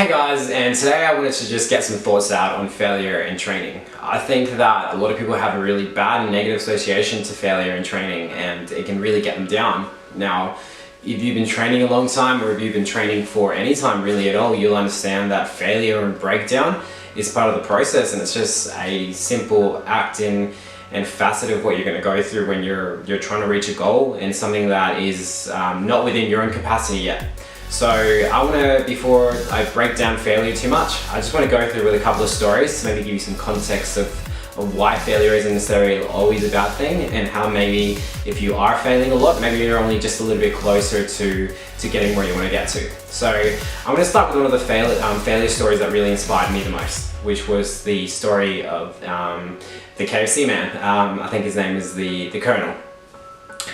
Hey guys, and today I wanted to just get some thoughts out on failure in training. I think that a lot of people have a really bad and negative association to failure in training, and it can really get them down. Now, if you've been training a long time, or if you've been training for any time really at all, you'll understand that failure and breakdown is part of the process, and it's just a simple act in and facet of what you're going to go through when you're trying to reach a goal and something that is not within your own capacity yet. So I want to, before I break down failure too much, I just want to go through with a couple of stories to maybe give you some context of why failure isn't necessarily always a bad thing, and how maybe if you are failing a lot, maybe you're only just a little bit closer to getting where you want to get to. So I'm going to start with one of the failure stories that really inspired me the most, which was the story of the KFC man. I think his name is the Colonel.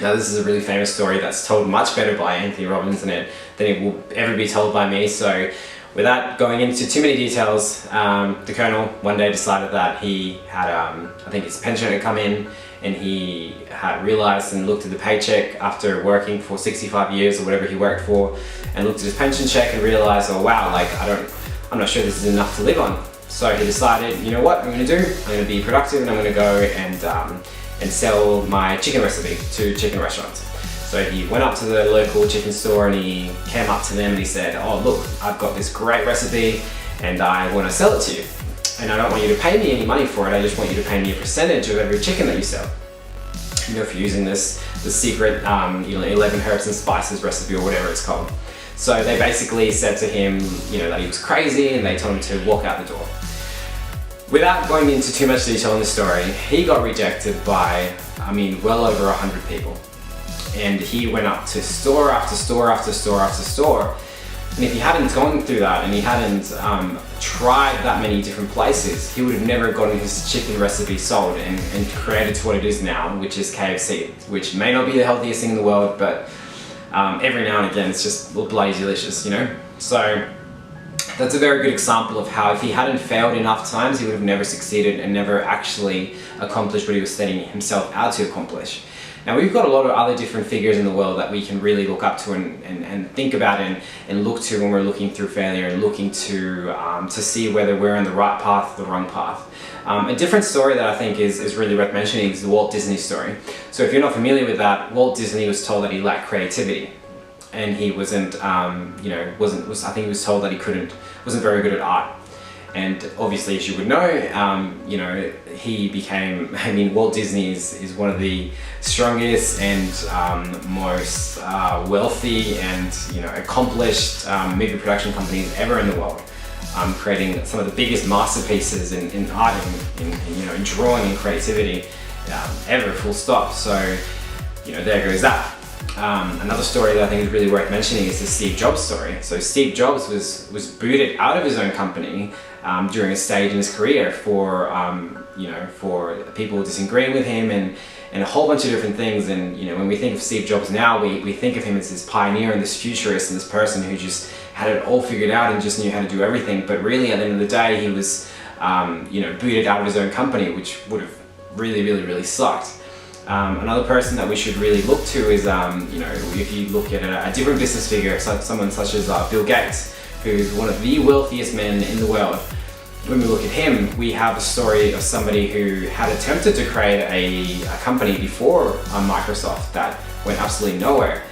Now this is a really famous story that's told much better by Anthony Robbins than it will ever be told by me. So without going into too many details, the Colonel one day decided that he had, I think his pension had come in, and he had realized and looked at the paycheck after working for 65 years or whatever he worked for, and looked at his pension check and realized, oh wow, like I'm not sure this is enough to live on. So he decided, you know what I'm going to do? I'm going to be productive, and I'm going to go and sell my chicken recipe to chicken restaurants. So he went up to the local chicken store and he came up to them and he said, oh look, I've got this great recipe and I want to sell it to you. And I don't want you to pay me any money for it, I just want you to pay me a percentage of every chicken that you sell. You know, if you're using the secret 11 herbs and spices recipe or whatever it's called. So they basically said to him, you know, that he was crazy, and they told him to walk out the door. Without going into too much detail in the story, he got rejected by, well over 100 people. And he went up to store after store after store after store. And if he hadn't gone through that, and he hadn't tried that many different places, he would have never gotten his chicken recipe sold and created to what it is now, which is KFC, which may not be the healthiest thing in the world, but every now and again it's just bloody delicious, you know? So that's a very good example of how if he hadn't failed enough times, he would have never succeeded and never actually accomplished what he was setting himself out to accomplish. Now we've got a lot of other different figures in the world that we can really look up to and think about and look to when we're looking through failure and looking to see whether we're on the right path or the wrong path. A different story that I think is really worth mentioning is the Walt Disney story. So if you're not familiar with that, Walt Disney was told that he lacked creativity. And he wasn't, I think he was told that he wasn't very good at art. And obviously, as you would know, he became, Walt Disney is one of the strongest and most wealthy and, accomplished movie production companies ever in the world. Creating some of the biggest masterpieces in art and in drawing and creativity ever, full stop. So, there goes that. Another story that I think is really worth mentioning is the Steve Jobs story. So Steve Jobs was booted out of his own company during a stage in his career for people disagreeing with him and a whole bunch of different things. And when we think of Steve Jobs now, we think of him as this pioneer and this futurist and this person who just had it all figured out and just knew how to do everything. But really, at the end of the day, he was booted out of his own company, which would have really sucked. Another person that we should really look to is, if you look at a different business figure, someone such as Bill Gates, who's one of the wealthiest men in the world. When we look at him, we have a story of somebody who had attempted to create a company before Microsoft that went absolutely nowhere.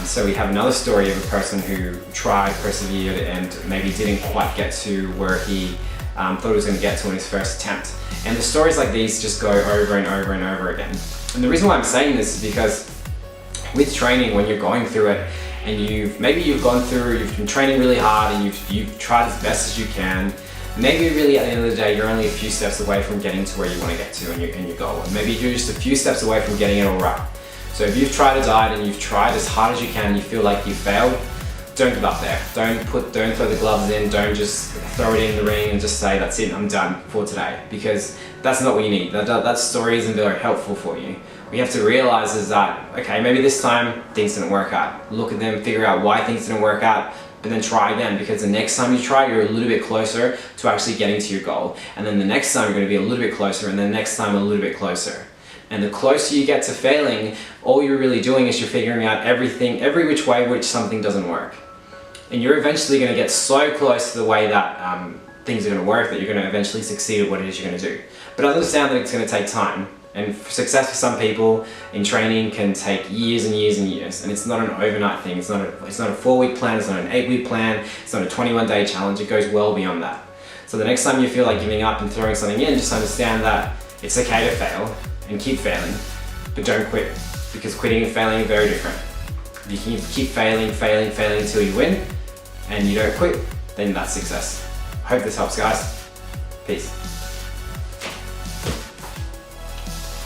So we have another story of a person who tried, persevered, and maybe didn't quite get to where he thought he was going to get to in his first attempt. And the stories like these just go over and over and over again. And the reason why I'm saying this is because with training, when you're going through it and you've been training really hard and you've tried as best as you can, maybe really at the end of the day you're only a few steps away from getting to where you want to get to in your goal. And maybe you're just a few steps away from getting it all right. So if you've tried a diet and you've tried as hard as you can and you feel like you failed, don't give up there. Don't throw the gloves in, don't just throw it in the ring and just say, that's it, I'm done for today. Because that's not what you need. That story isn't very helpful for you. What you have to realize is that, okay, maybe this time things didn't work out. Look at them, figure out why things didn't work out, but then try again, because the next time you try, you're a little bit closer to actually getting to your goal. And then the next time you're going to be a little bit closer, and then the next time a little bit closer. And the closer you get to failing, all you're really doing is you're figuring out every which way which something doesn't work. And you're eventually going to get so close to the way that things are going to work that you're going to eventually succeed at what it is you're going to do. But understand that it's going to take time. And success for some people in training can take years and years and years. And it's not an overnight thing. It's not a 4-week plan. It's not an 8-week plan. It's not a 21-day challenge. It goes well beyond that. So the next time you feel like giving up and throwing something in, just understand that it's okay to fail and keep failing, but don't quit, because quitting and failing are very different. If you can keep failing until you win and you don't quit, then that's success. Hope this helps, guys. Peace.